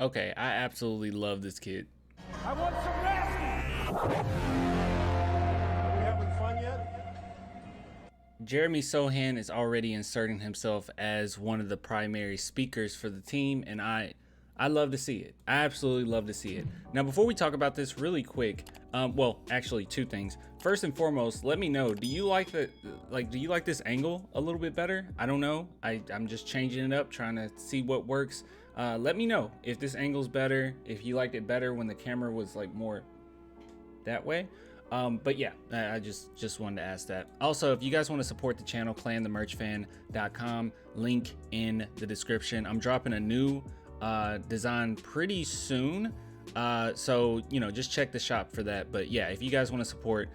Okay, I absolutely love this kid. I want some rest! Are we having fun yet? Jeremy Sohan is already inserting himself as one of the primary speakers for the team, and I love to see it. I absolutely love to see it. Now, before we talk about this really quick, well, actually two things. First and foremost, let me know, do you like this angle a little bit better? I don't know. I'm just changing it up, trying to see what works. Let me know if this angle's better, if you liked it better when the camera was like more that way. But yeah, I just wanted to ask that. Also, if you guys want to support the channel, clanthemerchfan.com, link in the description. I'm dropping a new design pretty soon, so just check the shop for that. But yeah, if you guys want to support,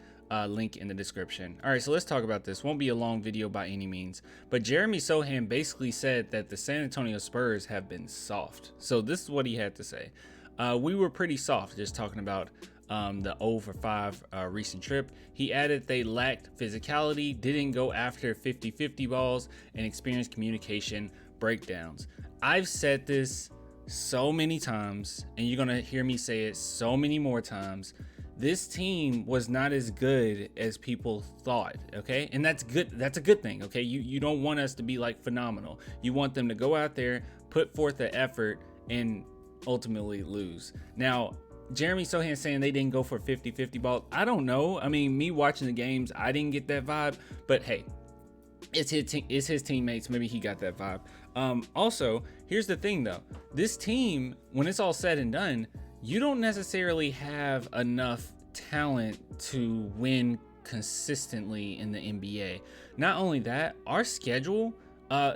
link in the description. All right, so let's talk about this. Won't be a long video by any means, but Jeremy Sohan basically said that the San Antonio Spurs have been soft. So this is what he had to say. We were pretty soft, just talking about the 0 for 5 recent trip. He added they lacked physicality, didn't go after 50-50 balls, and experienced communication breakdowns. I've said this so many times, and you're gonna hear me say it so many more times. This team was not as good as people thought, okay? And that's good. That's a good thing, okay? You don't want us to be like phenomenal. You want them to go out there, put forth the effort, and ultimately lose. Now, Jeremy Sohan saying they didn't go for 50-50 balls. I don't know. I mean, me watching the games, I didn't get that vibe. But hey, it's his teammates. Maybe he got that vibe. Also, here's the thing though. This team, when it's all said and done, you don't necessarily have enough talent to win consistently in the NBA. Not only that, our schedule,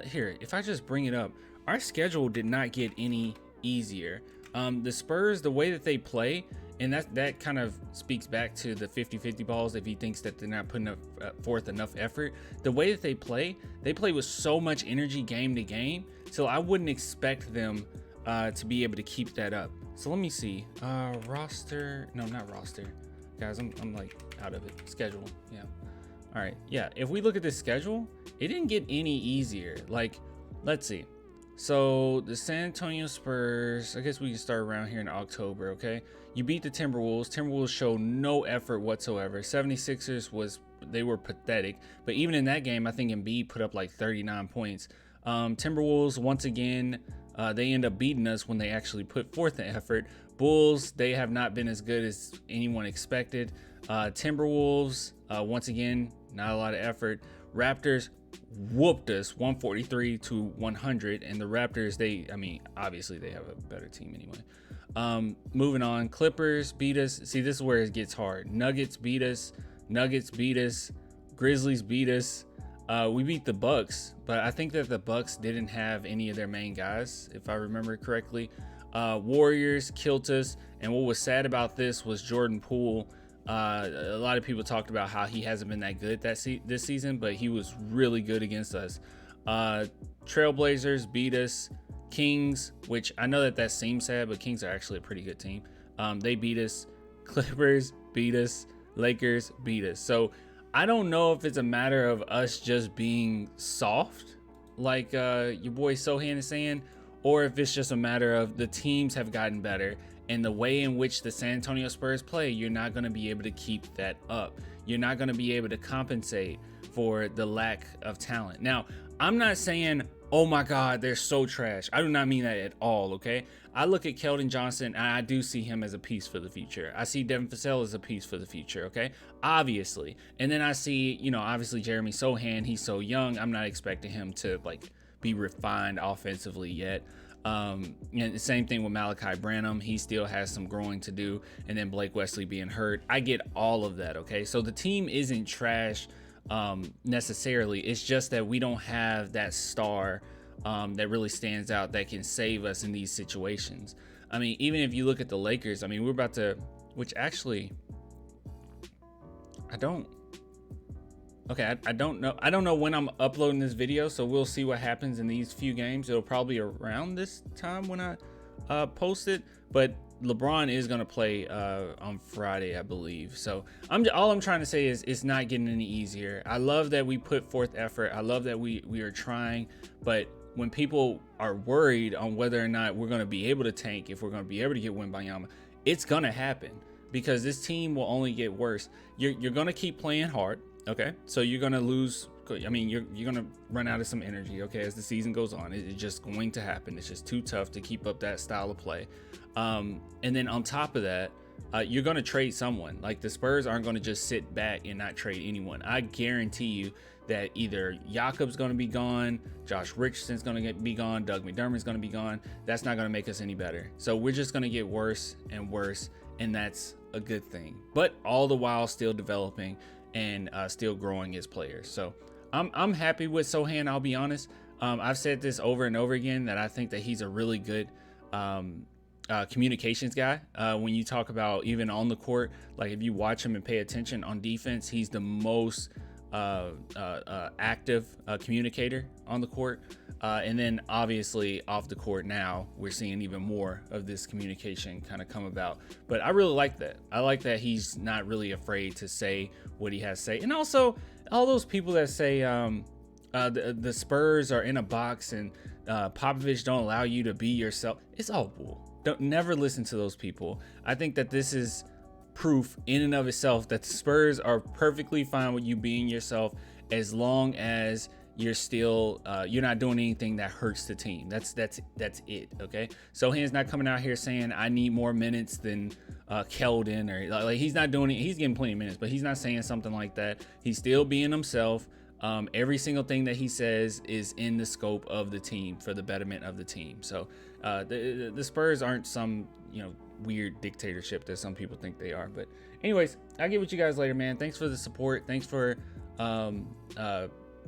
here, if I just bring it up, our schedule did not get any easier. The Spurs, the way that they play, and that kind of speaks back to the 50-50 balls if he thinks that they're not putting forth enough effort. The way that they play with so much energy game to game, so I wouldn't expect them to be able to keep that up. So let me see. Roster, no, not roster. Guys, I'm like out of it. Schedule, yeah. All right, yeah, if we look at this schedule, it didn't get any easier. Like, let's see. So the San Antonio Spurs, I guess we can start around here in October, okay? You beat the Timberwolves. Timberwolves showed no effort whatsoever. 76ers they were pathetic. But even in that game, I think Embiid put up like 39 points. Timberwolves, once again, they end up beating us when they actually put forth the effort. Bulls, they have not been as good as anyone expected. Timberwolves, once again, not a lot of effort. Raptors whooped us 143 to 100, and the Raptors, I mean, obviously they have a better team anyway. Moving on, Clippers beat us. See, this is where it gets hard. Nuggets beat us. Grizzlies beat us. We beat the Bucks, but I think that the Bucks didn't have any of their main guys, if I remember correctly. Warriors killed us, and what was sad about this was Jordan Poole. A lot of people talked about how he hasn't been that good this season, but he was really good against us. Trailblazers beat us. Kings, which I know that seems sad, but Kings are actually a pretty good team. They beat us. Clippers beat us. Lakers beat us. So I don't know if it's a matter of us just being soft, like your boy Sohan is saying, or if it's just a matter of the teams have gotten better. And the way in which the San Antonio Spurs play, you're not going to be able to keep that up. You're not going to be able to compensate for the lack of talent. Now, I'm not saying, oh my God, they're so trash. I do not mean that at all, okay? I look at Keldon Johnson, and I do see him as a piece for the future. I see Devin Vassell as a piece for the future, okay? Obviously. And then I see, obviously Jeremy Sohan, he's so young. I'm not expecting him to, be refined offensively yet. And the same thing with Malachi Branham. He still has some growing to do. And then Blake Wesley being hurt. I get all of that, okay? So the team isn't trash necessarily. It's just that we don't have that star that really stands out that can save us in these situations. I mean, even if you look at the Lakers, I mean, we're about to, which actually, I don't know when I'm uploading this video, so we'll see what happens in these few games. It'll probably around this time when I post it, but LeBron is going to play on Friday, I believe. So all I'm trying to say is it's not getting any easier. I love that we put forth effort. I love that we are trying, but when people are worried on whether or not we're going to be able to tank, if we're going to be able to get Wembanyama, it's going to happen because this team will only get worse. You're going to keep playing hard, okay? So you're going to lose. I mean, you're going to run out of some energy, okay, as the season goes on. It's just going to happen. It's just too tough to keep up that style of play. And then on top of that, you're going to trade someone. Like, the Spurs aren't going to just sit back and not trade anyone. I guarantee you that either Jakob's going to be gone, Josh Richardson's going to be gone, Doug McDermott's going to be gone. That's not going to make us any better. So we're just going to get worse and worse, and that's a good thing. But all the while still developing and still growing as players. So I'm happy with Sochan, I'll be honest. I've said this over and over again that I think that he's a really good communications guy. When you talk about even on the court, like if you watch him and pay attention on defense, he's the most active communicator on the court. And then obviously off the court now, we're seeing even more of this communication kind of come about. But I really like that. I like that he's not really afraid to say what he has to say. And also all those people that say the Spurs are in a box and Popovich don't allow you to be yourself. It's all bull. Don't never listen to those people. I think that this is proof in and of itself that the Spurs are perfectly fine with you being yourself as long as you're still you're not doing anything that hurts the team. That's it. Okay, Sochan's not coming out here saying I need more minutes than Keldon, or like he's not doing it. He's getting plenty of minutes, but he's not saying something like that. He's still being himself. Every single thing that he says is in the scope of the team for the betterment of the team. So the Spurs aren't some weird dictatorship that some people think they are. But anyways, I'll get with you guys later, man. Thanks for the support. Thanks for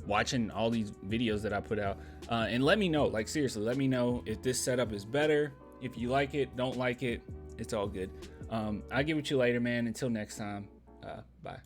watching all these videos that I put out, and let me know, like seriously, let me know if this setup is better. If you like it, don't like it, it's all good. I'll get with you later, man. Until next time, bye.